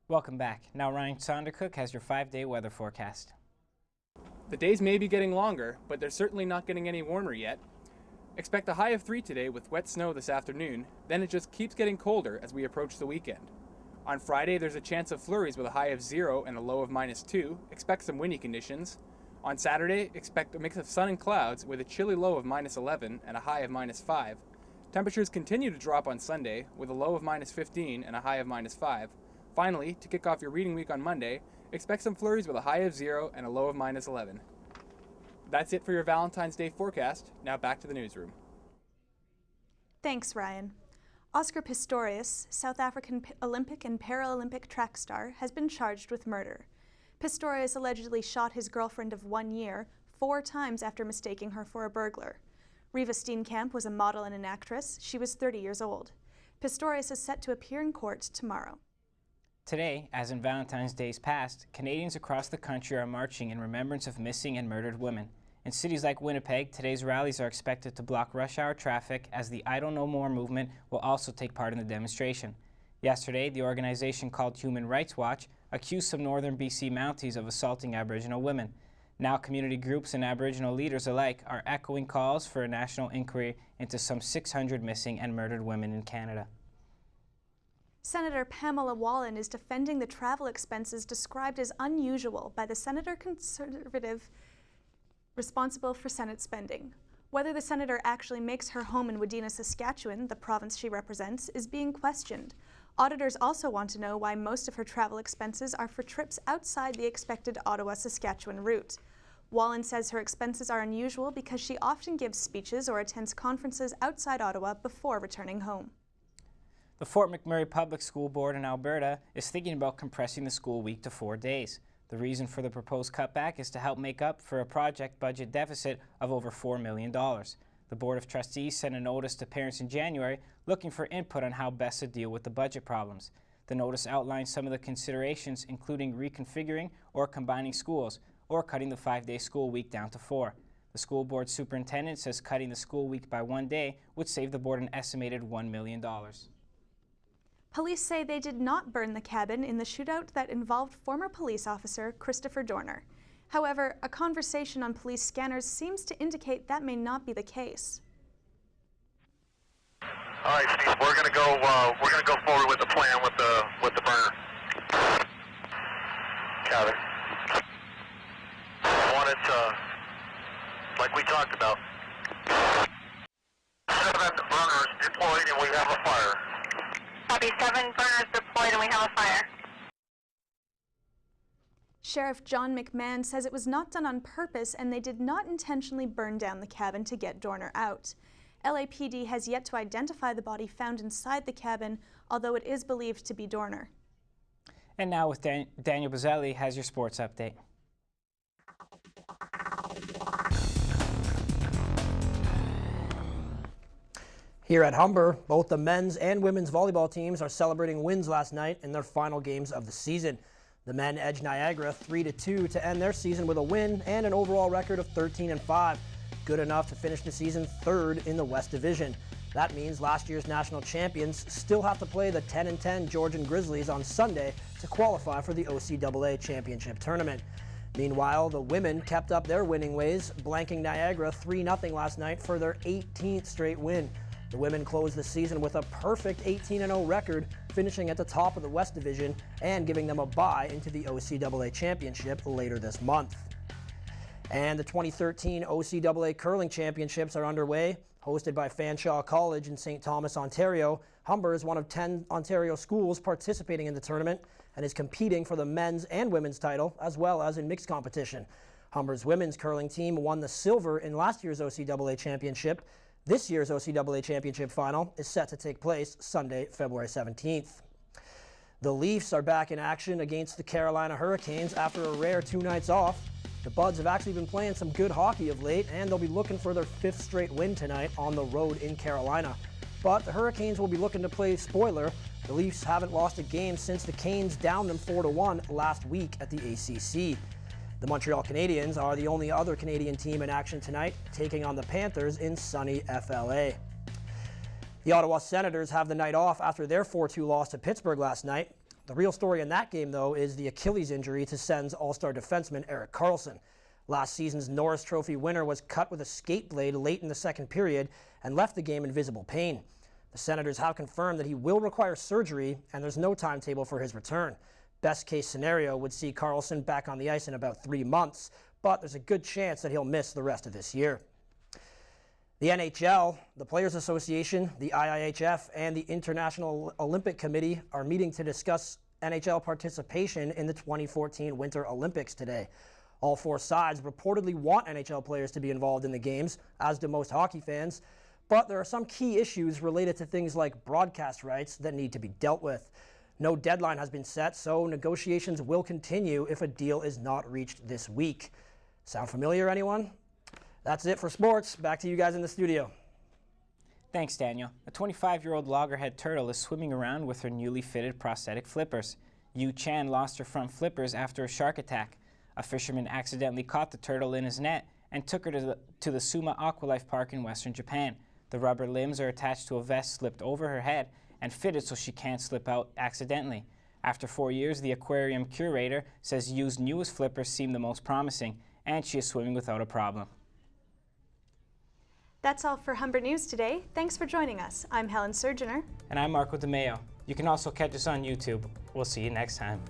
Welcome back. Now Ryan Sondercook has your 5-day weather forecast. The days may be getting longer, but they're certainly not getting any warmer yet. Expect a high of 3 today with wet snow this afternoon, then it just keeps getting colder as we approach the weekend. On Friday, there's a chance of flurries with a high of 0 and a low of -2. Expect some windy conditions. On Saturday, expect a mix of sun and clouds with a chilly low of -11 and a high of -5. Temperatures continue to drop on Sunday with a low of -15 and a high of -5. Finally, to kick off your reading week on Monday, expect some flurries with a high of 0 and a low of -11. That's it for your Valentine's Day forecast. Now back to the newsroom. Thanks, Ryan. Oscar Pistorius, South African Olympic and Paralympic track star, has been charged with murder. Pistorius allegedly shot his girlfriend of 1 year 4 times after mistaking her for a burglar. Riva Steenkamp was a model and an actress. She was 30 years old. Pistorius is set to appear in court tomorrow. Today, as in Valentine's Day's past, Canadians across the country are marching in remembrance of missing and murdered women. In cities like Winnipeg, today's rallies are expected to block rush hour traffic as the Idle No More movement will also take part in the demonstration. Yesterday, the organization called Human Rights Watch accused some northern BC Mounties of assaulting Aboriginal women. Now community groups and Aboriginal leaders alike are echoing calls for a national inquiry into some 600 missing and murdered women in Canada. Senator Pamela Wallin is defending the travel expenses described as unusual by the Senator Conservative responsible for Senate spending. Whether the senator actually makes her home in Wadena, Saskatchewan, the province she represents, is being questioned. Auditors also want to know why most of her travel expenses are for trips outside the expected Ottawa-Saskatchewan route. Wallin says her expenses are unusual because she often gives speeches or attends conferences outside Ottawa before returning home. The Fort McMurray Public School Board in Alberta is thinking about compressing the school week to 4 days. The reason for the proposed cutback is to help make up for a project budget deficit of over $4 million. The Board of Trustees sent a notice to parents in January looking for input on how best to deal with the budget problems. The notice outlines some of the considerations, including reconfiguring or combining schools, or cutting the 5-day school week down to 4. The school board superintendent says cutting the school week by 1 day would save the board an estimated $1 million. Police say they did not burn the cabin in the shootout that involved former police officer Christopher Dorner. However, a conversation on police scanners seems to indicate that may not be the case. All right, Steve, we're gonna go forward with the plan with the burner. Got it. I want it like we talked about. 7 burners deployed and we have a fire. Copy, 7 burners deployed and we have a fire. Sheriff John McMahon says it was not done on purpose and they did not intentionally burn down the cabin to get Dorner out. LAPD has yet to identify the body found inside the cabin, although it is believed to be Dorner. And now with Daniel Bazzelli has your sports update. Here at Humber, both the men's and women's volleyball teams are celebrating wins last night in their final games of the season. The men edged Niagara 3-2 to end their season with a win and an overall record of 13-5, good enough to finish the season 3rd in the West Division. That means last year's national champions still have to play the 10-10 Georgian Grizzlies on Sunday to qualify for the OCAA Championship Tournament. Meanwhile, the women kept up their winning ways, blanking Niagara 3-0 last night for their 18th straight win. The women closed the season with a perfect 18-0 record, finishing at the top of the West Division and giving them a bye into the OCAA Championship later this month. And the 2013 OCAA Curling Championships are underway. Hosted by Fanshawe College in St. Thomas, Ontario, Humber is one of 10 Ontario schools participating in the tournament and is competing for the men's and women's title as well as in mixed competition. Humber's women's curling team won the silver in last year's OCAA Championship. This year's OCAA Championship final is set to take place Sunday, February 17th. The Leafs are back in action against the Carolina Hurricanes after a rare 2 nights off. The Buds have actually been playing some good hockey of late, and they'll be looking for their 5th straight win tonight on the road in Carolina. But the Hurricanes will be looking to play spoiler. The Leafs haven't lost a game since the Canes downed them 4-1 last week at the ACC. The Montreal Canadiens are the only other Canadian team in action tonight, taking on the Panthers in sunny FLA. The Ottawa Senators have the night off after their 4-2 loss to Pittsburgh last night. The real story in that game, though, is the Achilles injury to Sen's all-star defenseman Erik Karlsson. Last season's Norris Trophy winner was cut with a skate blade late in the second period and left the game in visible pain. The Senators have confirmed that he will require surgery, and there's no timetable for his return. Best case scenario would see Karlsson back on the ice in about 3 months, but there's a good chance that he'll miss the rest of this year. The NHL, the Players Association, the IIHF, and the International Olympic Committee are meeting to discuss NHL participation in the 2014 Winter Olympics today. All 4 sides reportedly want NHL players to be involved in the games, as do most hockey fans, but there are some key issues related to things like broadcast rights that need to be dealt with. No deadline has been set, so negotiations will continue if a deal is not reached this week. Sound familiar, anyone? That's it for sports. Back to you guys in the studio. Thanks, Daniel. A 25-year-old loggerhead turtle is swimming around with her newly fitted prosthetic flippers. Yu Chan lost her front flippers after a shark attack. A fisherman accidentally caught the turtle in his net and took her to the Suma Aqualife Park in western Japan. The rubber limbs are attached to a vest slipped over her head and fitted so she can't slip out accidentally. After 4 years, the aquarium curator says Yu's newest flippers seem the most promising, and she is swimming without a problem. That's all for Humber News today. Thanks for joining us. I'm Helen Surgener. And I'm Marco DeMeo. You can also catch us on YouTube. We'll see you next time.